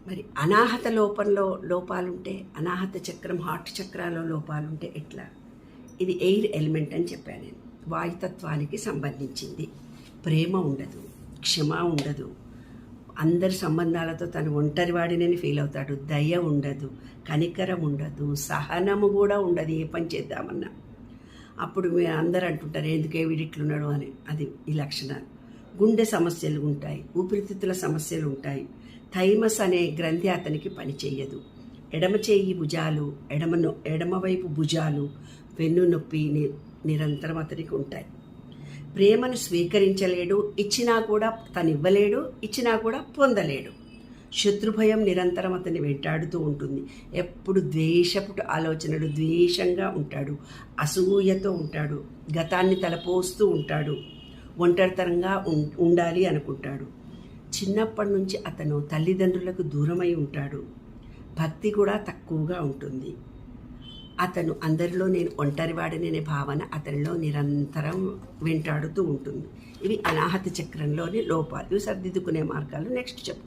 మరి అనాహత లోపాలుంటే, అనాహత చక్రం హార్ట్ చక్రాలో లోపాలుంటే ఎట్లా? ఇది ఎయిర్ ఎలిమెంట్ అని చెప్పాను నేను. వాయుతత్వానికి సంబంధించింది. ప్రేమ ఉండదు, క్షమ ఉండదు, అందరి సంబంధాలతో తను ఒంటరివాడినని ఫీల్ అవుతాడు, దయ ఉండదు, కనికరం ఉండదు, సహనము కూడా ఉండదు ఏ పని చేద్దామన్నా. అప్పుడు మీరు అందరూ అంటుంటారు ఎందుకే వీడిట్లున్నాడు అని. అది ఈ లక్షణాలు. గుండె సమస్యలు ఉంటాయి, ఊపిరితిత్తుల సమస్యలు ఉంటాయి. థైమస్ అనే గ్రంథి అతనికి పనిచేయదు. ఎడమ చేయి భుజాలు, ఎడమవైపు భుజాలు, వెన్ను నొప్పి నిరంతరం అతనికి ఉంటాయి. ప్రేమను స్వీకరించలేడు, ఇచ్చినా కూడా తను ఇవ్వలేడు, ఇచ్చినా కూడా పొందలేడు. శత్రుభయం నిరంతరం అతన్ని వెంటాడుతూ ఉంటుంది. ఎప్పుడు ద్వేషపు ఆలోచనలు, ద్వేషంగా ఉంటాడు, అసూయతో ఉంటాడు, గతాన్ని తలపోస్తూ ఉంటాడు, ఒంటరితనంగా ఉండాలి అనుకుంటాడు. చిన్నప్పటి నుంచి అతను తల్లిదండ్రులకు దూరమై ఉంటాడు. భక్తి కూడా తక్కువగా ఉంటుంది. అతను అందరిలో నేను ఒంటరివాడిననే భావన అతనిలో నిరంతరం వెంటాడుతూ ఉంటుంది. ఇవి అనాహత చక్రంలోని లోపాలు. ఇవి సర్దిద్దుకునే మార్గాలు నెక్స్ట్ చెప్తాను.